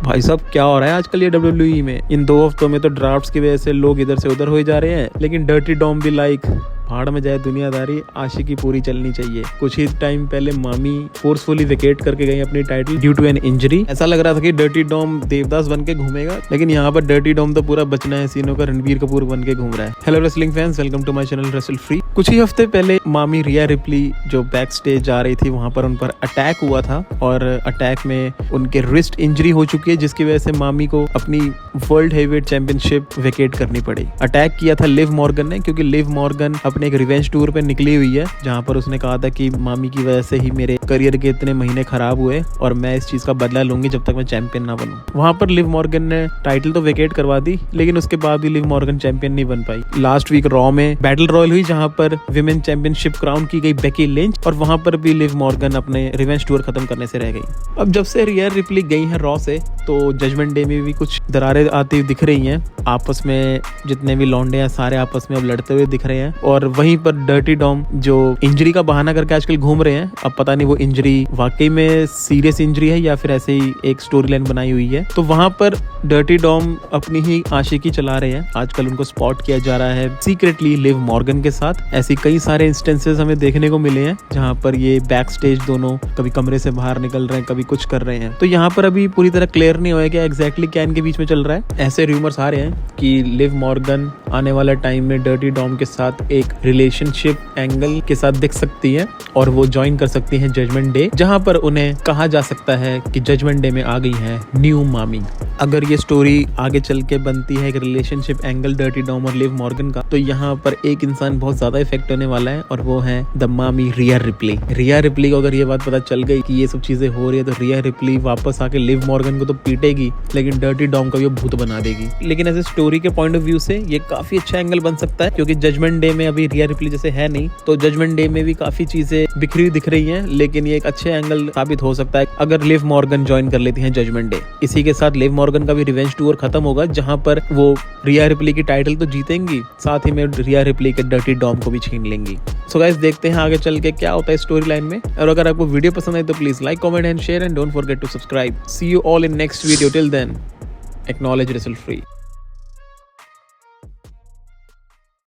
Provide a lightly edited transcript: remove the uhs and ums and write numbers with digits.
भाई साहब क्या हो रहा है आजकल ये WWE में। इन 2 हफ्तों में तो ड्राफ्ट्स की वजह से लोग इधर से उधर हो जा रहे हैं, लेकिन डर्टी डॉम भी लाइक भाड़ में जाए दुनियादारी, आशिकी पूरी चलनी चाहिए। कुछ ही टाइम पहले मामी फोर्सफुली विकेट करके गई अपनी title due to an injury. ऐसा लग रहा था कि डर्टी डॉम देवदास बन के घूमेगा, लेकिन यहाँ पर डर्टी डॉम तो पूरा बचना है सीनों का रणबीर कपूर बन के घूम रहा है। Hello wrestling fans, welcome to my channel Wrestle Free. कुछ ही हफ्ते पहले मामी रिया रिप्ली जो बैक स्टेज जा रही थी, वहां पर उन पर अटैक हुआ था और अटैक में उनके रिस्ट इंजरी हो चुकी है, जिसकी वजह से मामी को अपनी वर्ल्ड हेवीवेट चैंपियनशिप वेकेट करनी पड़ी। अटैक किया था लिव मॉर्गन ने, क्योंकि लिव मॉर्गन अपने एक रिवेंज टूर पे निकली हुई है, जहां पर उसने कहा था कि मामी की वजह से ही मेरे करियर के इतने महीने खराब हुए और मैं इस चीज का बदला लूंगी जब तक मैं चैंपियन ना बनूं। वहां पर लिव मॉर्गन ने टाइटल तो वेकेट करवा दी, लेकिन उसके बाद भी लिव मॉर्गन चैंपियन नहीं बन पाई। लास्ट वीक रॉ में बैटल रॉयल हुई, जहां पर विमेन चैंपियनशिप क्राउन की गई बेकी लिंच, और वहां पर भी लिव मॉर्गन अपने रिवेंज टूर खत्म करने से रह गई। अब जब से रिया रिप्ली गई है रॉ से, तो जजमेंट डे में भी कुछ दरारें आती दिख रही हैं। आपस में जितने भी लौंडे हैं सारे आपस में अब लड़ते हुए दिख रहे हैं, और वहीं पर डर्टी डॉम जो इंजरी का बहाना करके आजकल घूम रहे हैं। अब पता नहीं वो इंजरी वाकई में सीरियस इंजरी है या फिर ऐसे ही एक स्टोरी लाइन बनाई हुई है। तो वहां पर डर्टी डॉम अपनी ही आशिकी चला रहे हैं। आजकल उनको स्पॉट किया जा रहा है सीक्रेटली लिव मॉर्गन के साथ। ऐसी कई सारे इंस्टेंसेस हमें देखने को मिले हैं, जहां पर ये बैक स्टेज दोनों कभी कमरे से बाहर निकल रहे हैं, कभी कुछ कर रहे हैं। तो यहाँ पर अभी पूरी तरह क्लियर नहीं हुआ है कि एग्जैक्टली क्या इनके बीच में चल रहा है। ऐसे रूमर्स आ रहे हैं कि लिव मॉर्गन आने वाला टाइम में डर्टी डॉम के साथ एक रिलेशनशिप एंगल के साथ दिख सकती है, और वो ज्वाइन कर सकती हैं जजमेंट डे, जहां पर उन्हें कहा जा सकता है कि जजमेंट डे में आ गई है न्यू मामी। अगर ये स्टोरी आगे चल के बनती है एक रिलेशनशिप एंगल डर्टी डॉम और लिव मॉर्गन का, तो यहाँ पर एक इंसान बहुत ज्यादा इफेक्ट होने वाला है, और वो है द मामी रिया रिप्ली। रिया रिप्ली को अगर ये बात पता चल गई कि ये सब चीजें हो रही है, तो रिया रिप्ली वापस आके लिव मॉर्गन को तो पीटेगी, लेकिन डर्टी डॉम का भी भूत बना देगी। लेकिन ऐसे स्टोरी के पॉइंट ऑफ व्यू से ये काफी अच्छा एंगल बन सकता है, क्योंकि जजमेंट डे में अभी रिया रिप्ली जैसे है नहीं, तो जजमेंट डे में भी काफी चीजें बिखरी हुई दिख रही हैं, लेकिन ये एक अच्छे एंगल साबित हो सकता है अगर लिव मॉर्गन ज्वाइन कर लेती हैं जजमेंट डे। इसी के साथ लिव मॉर्गन का भी रिवेंज टूर खत्म होगा, जहां पर वो रिया रिप्ली की टाइटल तो जीतेंगी, साथ ही में रिया रिप्ली के डर्टी डॉम को भी छीन लेंगी। सो गाइस, देखते हैं आगे चल के क्या होता है स्टोरी लाइन में। और अगर आपको वीडियो पसंद आई तो please like, comment and share, and don't forget to subscribe. See you all in next video. Till then, acknowledge Wrestle free.